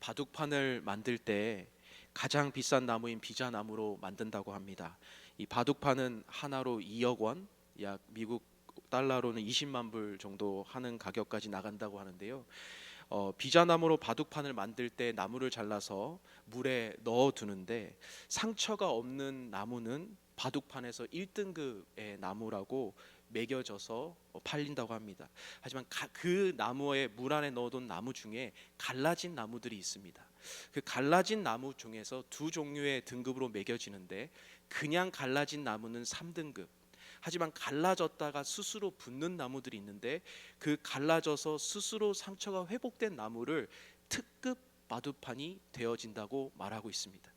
바둑판을 만들 때 가장 비싼 나무인 비자나무로 만든다고 합니다. 이 바둑판은 하나로 2억 원, 약 미국 달러로는 20만 불 정도 하는 가격까지 나간다고 하는데요. 비자나무로 바둑판을 만들 때 나무를 잘라서 물에 넣어 두는데 상처가 없는 나무는 바둑판에서 1등급의 나무라고 매겨져서 팔린다고 합니다. 하지만 그 나무에 물 안에 넣어둔 나무 중에 갈라진 나무들이 있습니다. 그 갈라진 나무 중에서 두 종류의 등급으로 매겨지는데 그냥 갈라진 나무는 3등급, 하지만 갈라졌다가 스스로 붙는 나무들이 있는데 그 갈라져서 스스로 상처가 회복된 나무를 특급 바둑판이 되어진다고 말하고 있습니다.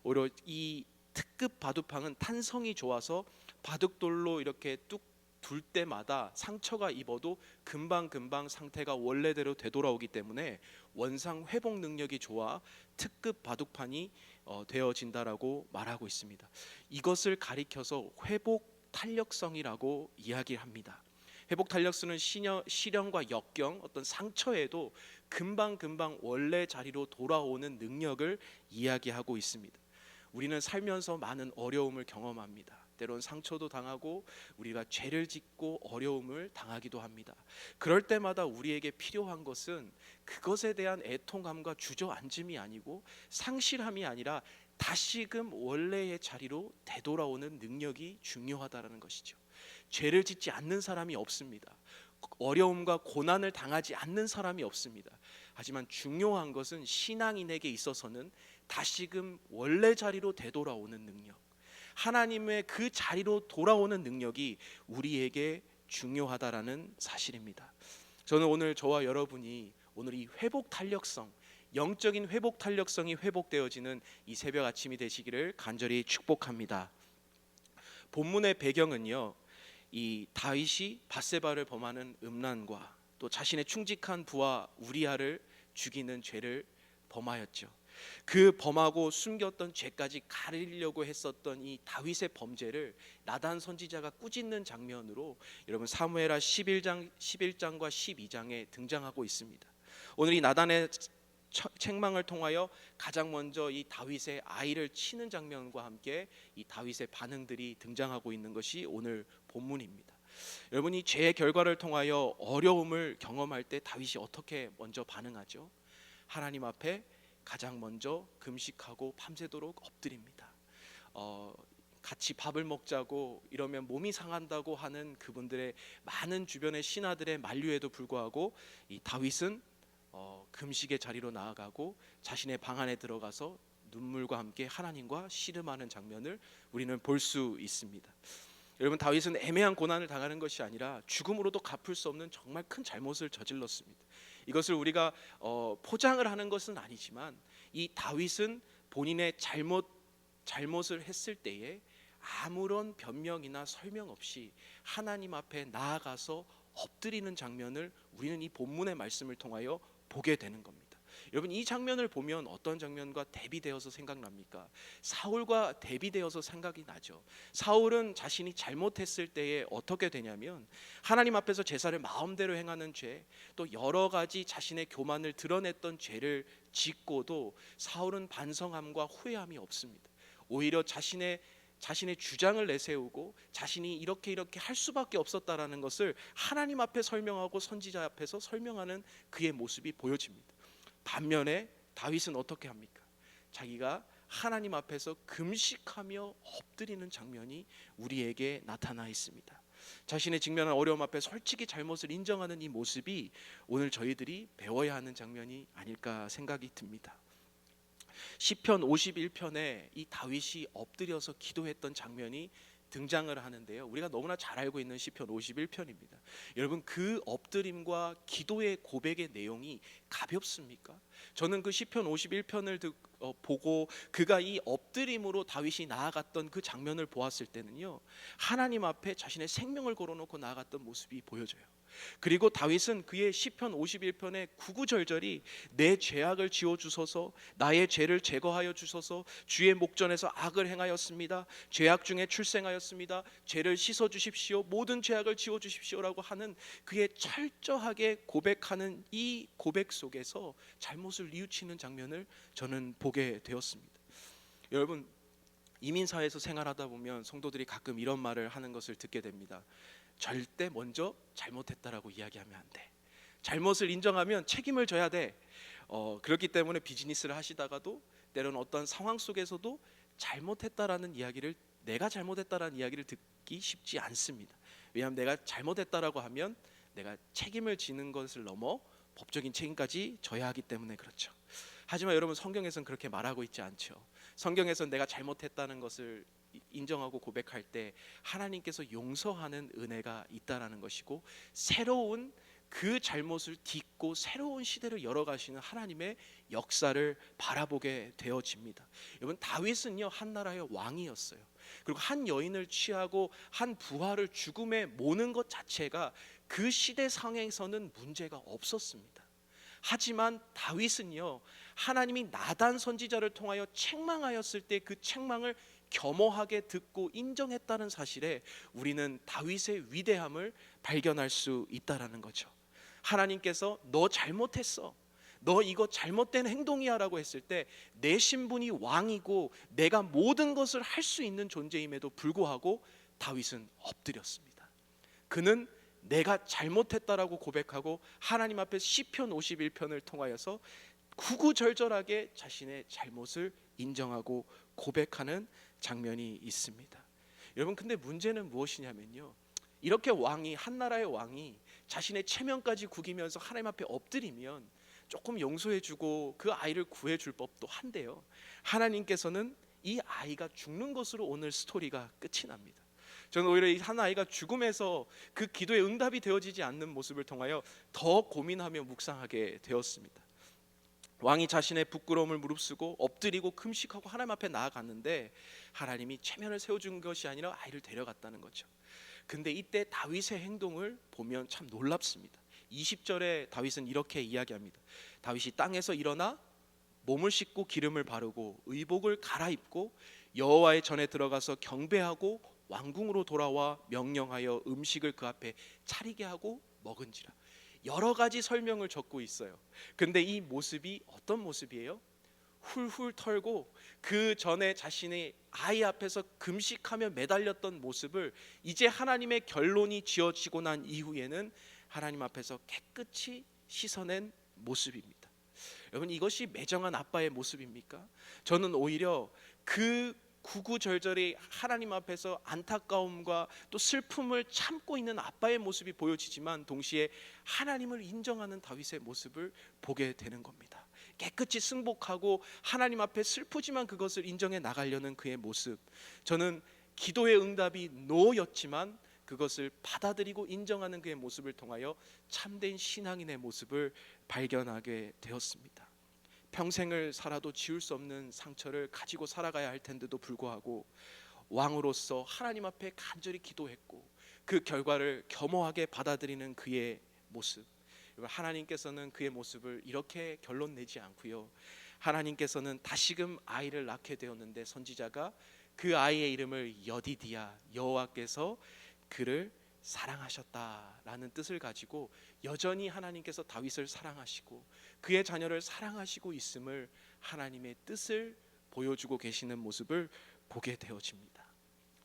오히려 이 특급 바둑판은 탄성이 좋아서 바둑돌로 이렇게 뚝 둘 때마다 상처가 입어도 금방 상태가 원래대로 되돌아오기 때문에 원상 회복 능력이 좋아 특급 바둑판이 되어진다라고 말하고 있습니다. 이것을 가리켜서 회복 탄력성이라고 이야기합니다. 회복 탄력성은 시련과 역경, 어떤 상처에도 금방 원래 자리로 돌아오는 능력을 이야기하고 있습니다. 우리는 살면서 많은 어려움을 경험합니다. 때론 상처도 당하고 우리가 죄를 짓고 어려움을 당하기도 합니다. 그럴 때마다 우리에게 필요한 것은 그것에 대한 애통함과 주저앉음이 아니고 상실함이 아니라 다시금 원래의 자리로 되돌아오는 능력이 중요하다는 것이죠. 죄를 짓지 않는 사람이 없습니다. 어려움과 고난을 당하지 않는 사람이 없습니다. 하지만 중요한 것은 신앙인에게 있어서는 다시금 원래 자리로 되돌아오는 능력, 하나님의 그 자리로 돌아오는 능력이 우리에게 중요하다라는 사실입니다. 저는 오늘 저와 여러분이 오늘 이 회복 탄력성, 영적인 회복 탄력성이 회복되어지는 이 새벽 아침이 되시기를 간절히 축복합니다. 본문의 배경은요, 이 다윗이 밧세바를 범하는 음란과 또 자신의 충직한 부하 우리아를 죽이는 죄를 범하였죠. 그 범하고 숨겼던 죄까지 가리려고 했었던 이 다윗의 범죄를 나단 선지자가 꾸짖는 장면으로 여러분 사무엘하 11장과 12장에 등장하고 있습니다. 오늘 이 나단의 책망을 통하여 가장 먼저 이 다윗의 아이를 치는 장면과 함께 이 다윗의 반응들이 등장하고 있는 것이 오늘 본문입니다. 여러분, 이 죄의 결과를 통하여 어려움을 경험할 때 다윗이 어떻게 먼저 반응하죠? 하나님 앞에 가장 먼저 금식하고 밤새도록 엎드립니다. 같이 밥을 먹자고 이러면 몸이 상한다고 하는 그분들의 많은 주변의 신하들의 만류에도 불구하고 이 다윗은 금식의 자리로 나아가고 자신의 방 안에 들어가서 눈물과 함께 하나님과 씨름하는 장면을 우리는 볼 수 있습니다. 여러분, 다윗은 애매한 고난을 당하는 것이 아니라 죽음으로도 갚을 수 없는 정말 큰 잘못을 저질렀습니다. 이것을 우리가 포장을 하는 것은 아니지만 이 다윗은 본인의 잘못을 했을 때에 아무런 변명이나 설명 없이 하나님 앞에 나아가서 엎드리는 장면을 우리는 이 본문의 말씀을 통하여 보게 되는 겁니다. 여러분, 이 장면을 보면 어떤 장면과 대비되어서 생각납니까? 사울과 대비되어서 생각이 나죠. 사울은 자신이 잘못했을 때에 어떻게 되냐면 하나님 앞에서 제사를 마음대로 행하는 죄, 또 여러 가지 자신의 교만을 드러냈던 죄를 짓고도 사울은 반성함과 후회함이 없습니다. 오히려 자신의 주장을 내세우고 자신이 이렇게 할 수밖에 없었다라는 것을 하나님 앞에 설명하고 선지자 앞에서 설명하는 그의 모습이 보여집니다. 반면에 다윗은 어떻게 합니까? 자기가 하나님 앞에서 금식하며 엎드리는 장면이 우리에게 나타나 있습니다. 자신의 직면한 어려움 앞에 솔직히 잘못을 인정하는 이 모습이 오늘 저희들이 배워야 하는 장면이 아닐까 생각이 듭니다. 시편 51편에 이 다윗이 엎드려서 기도했던 장면이 등장을 하는데요, 우리가 너무나 잘 알고 있는 시편 51편입니다. 여러분, 그 엎드림과 기도의 고백의 내용이 가볍습니까? 저는 그 시편 51편을 보고 그가 이 엎드림으로 다윗이 나아갔던 그 장면을 보았을 때는요, 하나님 앞에 자신의 생명을 걸어놓고 나아갔던 모습이 보여져요. 그리고 다윗은 그의 시편 51편의 구구절절이 내 죄악을 지워 주소서, 나의 죄를 제거하여 주소서, 주의 목전에서 악을 행하였습니다, 죄악 중에 출생하였습니다, 죄를 씻어 주십시오, 모든 죄악을 지워 주십시오라고 하는 그의 철저하게 고백하는 이 고백 속에서 잘못을 뉘우치는 장면을 저는 보게 되었습니다. 여러분, 이민사회에서 생활하다 보면 성도들이 가끔 이런 말을 하는 것을 듣게 됩니다. 절대 먼저 잘못했다라고 이야기하면 안 돼. 잘못을 인정하면 책임을 져야 돼. 그렇기 때문에 비즈니스를 하시다가도 때로는 어떤 상황 속에서도 잘못했다라는 이야기를, 내가 잘못했다라는 이야기를 듣기 쉽지 않습니다. 왜냐하면 내가 잘못했다라고 하면 내가 책임을 지는 것을 넘어 법적인 책임까지 져야 하기 때문에 그렇죠. 하지만 여러분, 성경에서는 그렇게 말하고 있지 않죠. 성경에서는 내가 잘못했다는 것을 인정하고 고백할 때 하나님께서 용서하는 은혜가 있다라는 것이고, 새로운 그 잘못을 딛고 새로운 시대를 열어가시는 하나님의 역사를 바라보게 되어집니다. 여러분, 다윗은요, 한 나라의 왕이었어요. 그리고 한 여인을 취하고 한 부하를 죽음에 모는 것 자체가 그 시대 상황에서는 문제가 없었습니다. 하지만 다윗은요, 하나님이 나단 선지자를 통하여 책망하였을 때 그 책망을 겸허하게 듣고 인정했다는 사실에 우리는 다윗의 위대함을 발견할 수 있다라는 거죠. 하나님께서 너 잘못했어, 너 이거 잘못된 행동이야 라고 했을 때 내 신분이 왕이고 내가 모든 것을 할 수 있는 존재임에도 불구하고 다윗은 엎드렸습니다. 그는 내가 잘못했다라고 고백하고 하나님 앞에 시편 51편을 통하여서 구구절절하게 자신의 잘못을 인정하고 고백하는 장면이 있습니다. 여러분, 근데 문제는 무엇이냐면요, 이렇게 왕이, 한 나라의 왕이 자신의 체면까지 구기면서 하나님 앞에 엎드리면 조금 용서해주고 그 아이를 구해줄 법도 한데요, 하나님께서는 이 아이가 죽는 것으로 오늘 스토리가 끝이 납니다. 저는 오히려 이 한 아이가 죽음에서 그 기도에 응답이 되어지지 않는 모습을 통하여 더 고민하며 묵상하게 되었습니다. 왕이 자신의 부끄러움을 무릅쓰고 엎드리고 금식하고 하나님 앞에 나아갔는데 하나님이 체면을 세워준 것이 아니라 아이를 데려갔다는 거죠. 근데 이때 다윗의 행동을 보면 참 놀랍습니다. 20절에 다윗은 이렇게 이야기합니다. 다윗이 땅에서 일어나 몸을 씻고 기름을 바르고 의복을 갈아입고 여호와의 전에 들어가서 경배하고 왕궁으로 돌아와 명령하여 음식을 그 앞에 차리게 하고 먹은지라. 여러 가지 설명을 적고 있어요. 근데 이 모습이 어떤 모습이에요? 훌훌 털고 그 전에 자신의 아이 앞에서 금식하며 매달렸던 모습을 이제 하나님의 결론이 지어지고 난 이후에는 하나님 앞에서 깨끗이 씻어낸 모습입니다. 여러분, 이것이 매정한 아빠의 모습입니까? 저는 오히려 그 구구절절히 하나님 앞에서 안타까움과 또 슬픔을 참고 있는 아빠의 모습이 보여지지만 동시에 하나님을 인정하는 다윗의 모습을 보게 되는 겁니다. 깨끗이 승복하고 하나님 앞에 슬프지만 그것을 인정해 나가려는 그의 모습, 저는 기도의 응답이 노였지만 그것을 받아들이고 인정하는 그의 모습을 통하여 참된 신앙인의 모습을 발견하게 되었습니다. 평생을 살아도 지울 수 없는 상처를 가지고 살아가야 할 텐데도 불구하고 왕으로서 하나님 앞에 간절히 기도했고 그 결과를 겸허하게 받아들이는 그의 모습, 하나님께서는 그의 모습을 이렇게 결론 내지 않고요, 하나님께서는 다시금 아이를 낳게 되었는데 선지자가 그 아이의 이름을 여디디야, 여호와께서 그를 사랑하셨다라는 뜻을 가지고 여전히 하나님께서 다윗을 사랑하시고 그의 자녀를 사랑하시고 있음을, 하나님의 뜻을 보여주고 계시는 모습을 보게 되어집니다.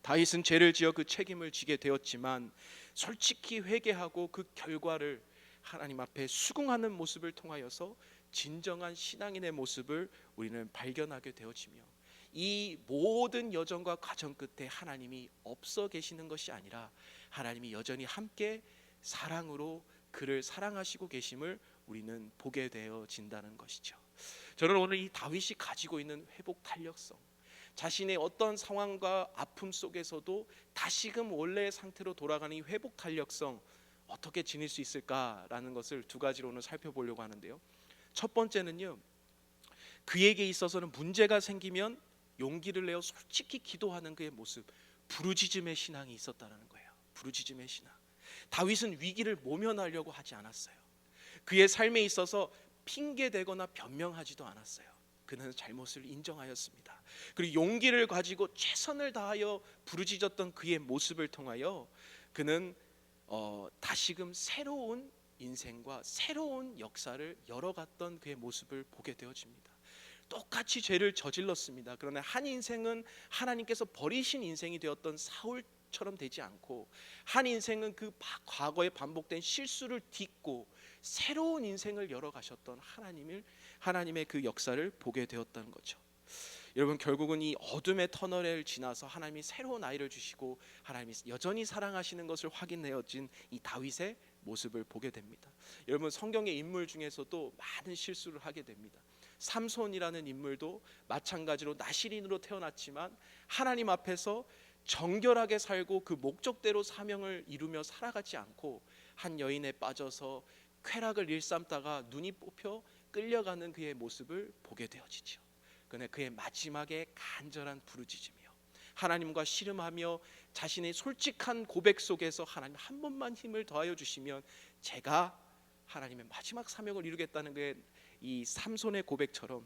다윗은 죄를 지어 그 책임을 지게 되었지만 솔직히 회개하고 그 결과를 하나님 앞에 수긍하는 모습을 통하여서 진정한 신앙인의 모습을 우리는 발견하게 되어지며, 이 모든 여정과 과정 끝에 하나님이 없어 계시는 것이 아니라 하나님이 여전히 함께 사랑으로 그를 사랑하시고 계심을 우리는 보게 되어진다는 것이죠. 저는 오늘 이 다윗이 가지고 있는 회복 탄력성, 자신의 어떤 상황과 아픔 속에서도 다시금 원래의 상태로 돌아가는 이 회복 탄력성, 어떻게 지닐 수 있을까라는 것을 두 가지로 오늘 살펴보려고 하는데요. 첫 번째는요, 그에게 있어서는 문제가 생기면 용기를 내어 솔직히 기도하는 그의 모습, 부르짖음의 신앙이 있었다는 거예요. 부르짖음의 신앙. 다윗은 위기를 모면하려고 하지 않았어요. 그의 삶에 있어서 핑계대거나 변명하지도 않았어요. 그는 잘못을 인정하였습니다. 그리고 용기를 가지고 최선을 다하여 부르짖었던 그의 모습을 통하여 그는 다시금 새로운 인생과 새로운 역사를 열어갔던 그의 모습을 보게 되어집니다. 똑같이 죄를 저질렀습니다. 그러나 한 인생은 하나님께서 버리신 인생이 되었던 사울처럼 되지 않고, 한 인생은 그 과거에 반복된 실수를 딛고 새로운 인생을 열어가셨던 하나님의 그 역사를 보게 되었다는 거죠. 여러분, 결국은 이 어둠의 터널을 지나서 하나님이 새로운 아이를 주시고 하나님이 여전히 사랑하시는 것을 확인되어진 이 다윗의 모습을 보게 됩니다. 여러분, 성경의 인물 중에서도 많은 실수를 하게 됩니다. 삼손이라는 인물도 마찬가지로 나실인으로 태어났지만 하나님 앞에서 정결하게 살고 그 목적대로 사명을 이루며 살아가지 않고 한 여인에 빠져서 쾌락을 일삼다가 눈이 뽑혀 끌려가는 그의 모습을 보게 되어지죠. 그러나 그의 마지막에 간절한 부르짖으며 하나님과 씨름하며 자신의 솔직한 고백 속에서 하나님 한 번만 힘을 더하여 주시면 제가 하나님의 마지막 사명을 이루겠다는 그의 이 삼손의 고백처럼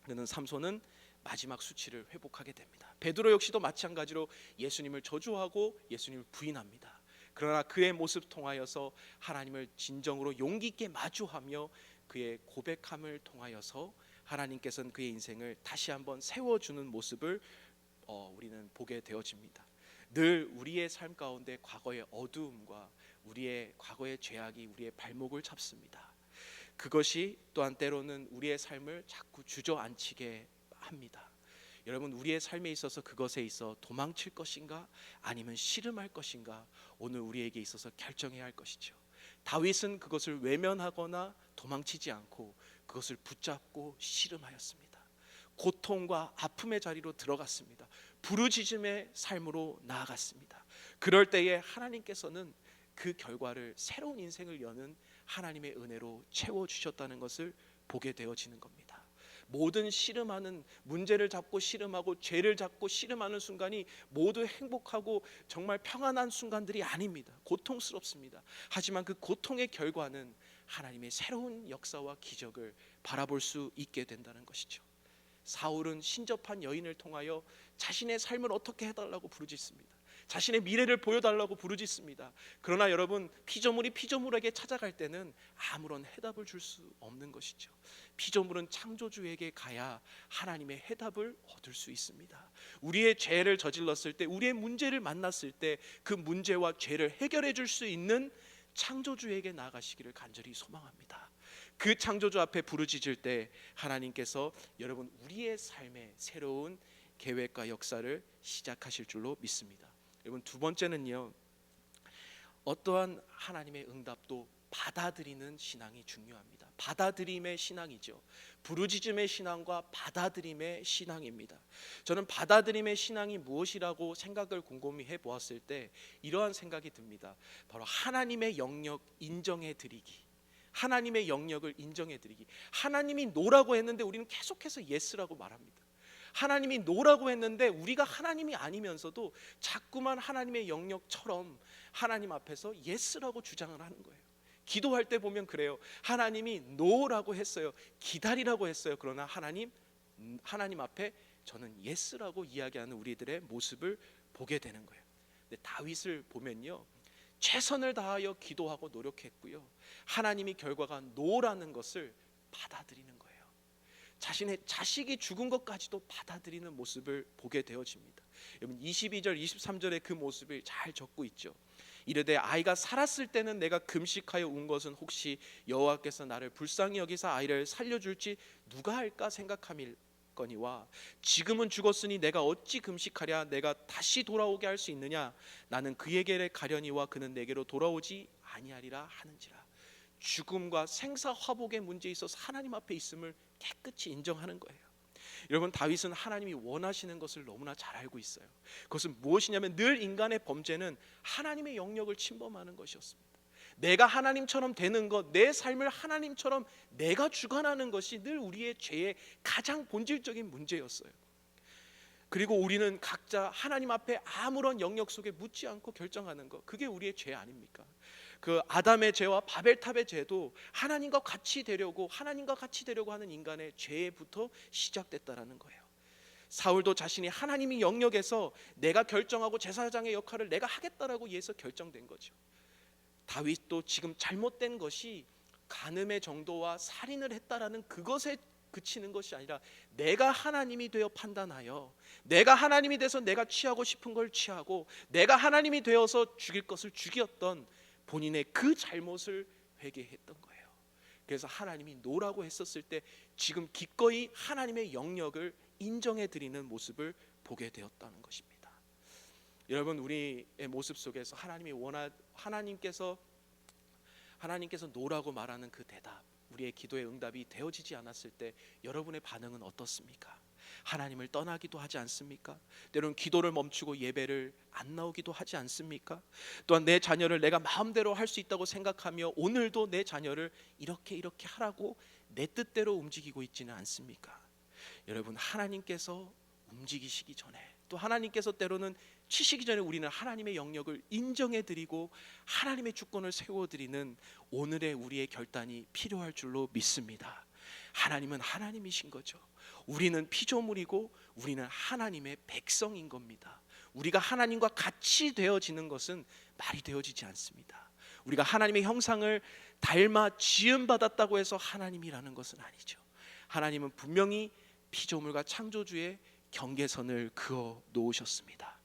그는 삼손은 마지막 수치를 회복하게 됩니다. 베드로 역시도 마찬가지로 예수님을 저주하고 예수님을 부인합니다. 그러나 그의 모습 통하여서 하나님을 진정으로 용기 있게 마주하며 그의 고백함을 통하여서 하나님께서는 그의 인생을 다시 한번 세워주는 모습을 우리는 보게 되어집니다. 늘 우리의 삶 가운데 과거의 어두움과 우리의 과거의 죄악이 우리의 발목을 잡습니다. 그것이 또한 때로는 우리의 삶을 자꾸 주저앉히게 합니다. 여러분, 우리의 삶에 있어서 그것에 있어 도망칠 것인가 아니면 씨름할 것인가 오늘 우리에게 있어서 결정해야 할 것이죠. 다윗은 그것을 외면하거나 도망치지 않고 그것을 붙잡고 씨름하였습니다. 고통과 아픔의 자리로 들어갔습니다. 부르짖음의 삶으로 나아갔습니다. 그럴 때에 하나님께서는 그 결과를 새로운 인생을 여는 하나님의 은혜로 채워주셨다는 것을 보게 되어지는 겁니다. 모든 씨름하는, 문제를 잡고 씨름하고 죄를 잡고 씨름하는 순간이 모두 행복하고 정말 평안한 순간들이 아닙니다. 고통스럽습니다. 하지만 그 고통의 결과는 하나님의 새로운 역사와 기적을 바라볼 수 있게 된다는 것이죠. 사울은 신접한 여인을 통하여 자신의 삶을 어떻게 해달라고 부르짖습니다. 자신의 미래를 보여달라고 부르짖습니다. 그러나 여러분, 피조물이 피조물에게 찾아갈 때는 아무런 해답을 줄 수 없는 것이죠. 피조물은 창조주에게 가야 하나님의 해답을 얻을 수 있습니다. 우리의 죄를 저질렀을 때, 우리의 문제를 만났을 때 그 문제와 죄를 해결해 줄 수 있는 창조주에게 나아가시기를 간절히 소망합니다. 그 창조주 앞에 부르짖을 때 하나님께서 여러분 우리의 삶에 새로운 계획과 역사를 시작하실 줄로 믿습니다. 여러분, 두 번째는요, 어떠한 하나님의 응답도 받아들이는 신앙이 중요합니다. 받아들임의 신앙이죠. 부르짖음의 신앙과 받아들임의 신앙입니다. 저는 받아들임의 신앙이 무엇이라고 생각을 곰곰이 해보았을 때 이러한 생각이 듭니다. 바로 하나님의 영역 인정해 드리기. 하나님의 영역을 인정해 드리기. 하나님이 노라고 했는데 우리는 계속해서 예스라고 말합니다. 하나님이 노라고 했는데 우리가 하나님이 아니면서도 자꾸만 하나님의 영역처럼 하나님 앞에서 예스라고 주장을 하는 거예요. 기도할 때 보면 그래요. 하나님이 노라고 했어요. 기다리라고 했어요. 그러나 하나님 앞에 저는 예스라고 이야기하는 우리들의 모습을 보게 되는 거예요. 근데 다윗을 보면요, 최선을 다하여 기도하고 노력했고요, 하나님이 결과가 노라는 것을 받아들이는 거예요. 자신의 자식이 죽은 것까지도 받아들이는 모습을 보게 되어집니다. 여러분, 22절 23절의 그 모습을 잘 적고 있죠. 이르되 아이가 살았을 때는 내가 금식하여 운 것은 혹시 여호와께서 나를 불쌍히 여기사 아이를 살려줄지 누가 할까 생각함일거니와 지금은 죽었으니 내가 어찌 금식하랴 내가 다시 돌아오게 할 수 있느냐 나는 그에게 가려니와 그는 내게로 돌아오지 아니하리라 하는지라. 죽음과 생사화복의 문제에 있어서 하나님 앞에 있음을 깨끗이 인정하는 거예요. 여러분, 다윗은 하나님이 원하시는 것을 너무나 잘 알고 있어요. 그것은 무엇이냐면 늘 인간의 범죄는 하나님의 영역을 침범하는 것이었습니다. 내가 하나님처럼 되는 것, 내 삶을 하나님처럼 내가 주관하는 것이 늘 우리의 죄의 가장 본질적인 문제였어요. 그리고 우리는 각자 하나님 앞에 아무런 영역 속에 묻지 않고 결정하는 것, 그게 우리의 죄 아닙니까? 그 아담의 죄와 바벨탑의 죄도 하나님과 같이 되려고 하는 인간의 죄부터 시작됐다라는 거예요. 사울도 자신이 하나님의 영역에서 내가 결정하고 제사장의 역할을 내가 하겠다라고 위해서 결정된 거죠. 다윗도 지금 잘못된 것이 간음의 정도와 살인을 했다라는 그것에 그치는 것이 아니라 내가 하나님이 되어 판단하여, 내가 하나님이 돼서 내가 취하고 싶은 걸 취하고, 내가 하나님이 되어서 죽일 것을 죽였던 본인의 그 잘못을 회개했던 거예요. 그래서 하나님이 노라고 했었을 때 지금 기꺼이 하나님의 영역을 인정해 드리는 모습을 보게 되었다는 것입니다. 여러분, 우리의 모습 속에서 하나님께서 노라고 말하는 그 대답, 우리의 기도의 응답이 되어지지 않았을 때 여러분의 반응은 어떻습니까? 하나님을 떠나기도 하지 않습니까? 때로는 기도를 멈추고 예배를 안 나오기도 하지 않습니까? 또한 내 자녀를 내가 마음대로 할 수 있다고 생각하며 오늘도 내 자녀를 이렇게 하라고 내 뜻대로 움직이고 있지는 않습니까? 여러분, 하나님께서 움직이시기 전에, 또 하나님께서 때로는 치시기 전에 우리는 하나님의 영역을 인정해드리고 하나님의 주권을 세워드리는 오늘의 우리의 결단이 필요할 줄로 믿습니다. 하나님은 하나님이신 거죠. 우리는 피조물이고 우리는 하나님의 백성인 겁니다. 우리가 하나님과 같이 되어지는 것은 말이 되어지지 않습니다. 우리가 하나님의 형상을 닮아 지음받았다고 해서 하나님이라는 것은 아니죠. 하나님은 분명히 피조물과 창조주의 경계선을 그어 놓으셨습니다.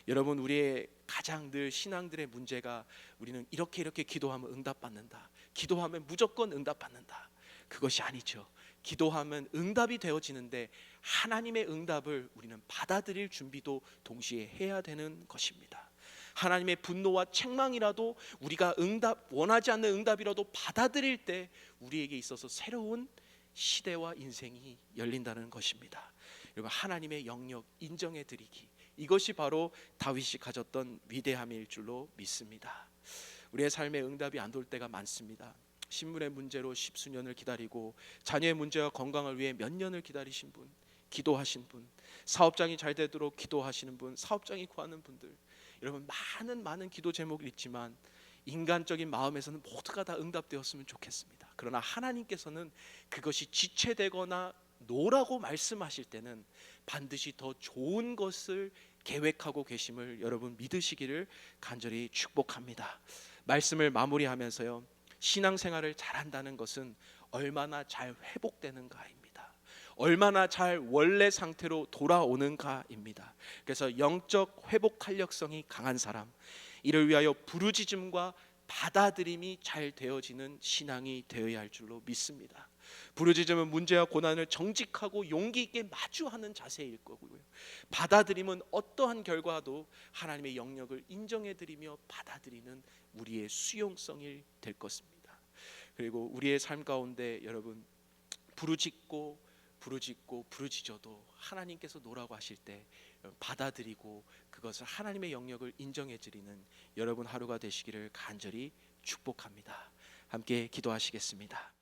여러분, 우리의 가장 늘 신앙들의 문제가 우리는 이렇게 기도하면 응답받는다, 기도하면 무조건 응답받는다, 그것이 아니죠. 기도하면 응답이 되어지는데 하나님의 응답을 우리는 받아들일 준비도 동시에 해야 되는 것입니다. 하나님의 분노와 책망이라도 우리가 원하지 않는 응답이라도 받아들일 때 우리에게 있어서 새로운 시대와 인생이 열린다는 것입니다. 여러분, 하나님의 영역 인정해 드리기, 이것이 바로 다윗이 가졌던 위대함일 줄로 믿습니다. 우리의 삶에 응답이 안 올 때가 많습니다. 신문의 문제로 십수년을 기다리고, 자녀의 문제와 건강을 위해 몇 년을 기다리신 분, 기도하신 분, 사업장이 잘 되도록 기도하시는 분, 사업장이 구하는 분들, 여러분, 많은 기도 제목이 있지만 인간적인 마음에서는 모두가 다 응답되었으면 좋겠습니다. 그러나 하나님께서는 그것이 지체되거나 노라고 말씀하실 때는 반드시 더 좋은 것을 계획하고 계심을 여러분 믿으시기를 간절히 축복합니다. 말씀을 마무리하면서요, 신앙생활을 잘한다는 것은 얼마나 잘 회복되는가입니다. 얼마나 잘 원래 상태로 돌아오는가입니다. 그래서 영적 회복 활력성이 강한 사람, 이를 위하여 부르짖음과 받아들임이 잘 되어지는 신앙이 되어야 할 줄로 믿습니다. 부르짖음은 문제와 고난을 정직하고 용기 있게 마주하는 자세일 거고요, 받아들임은 어떠한 결과도 하나님의 영역을 인정해드리며 받아들이는 우리의 수용성이 될 것입니다. 그리고 우리의 삶 가운데 여러분, 부르짖어도 하나님께서 노라고 하실 때 받아들이고 그것을 하나님의 영역을 인정해드리는 여러분 하루가 되시기를 간절히 축복합니다. 함께 기도하시겠습니다.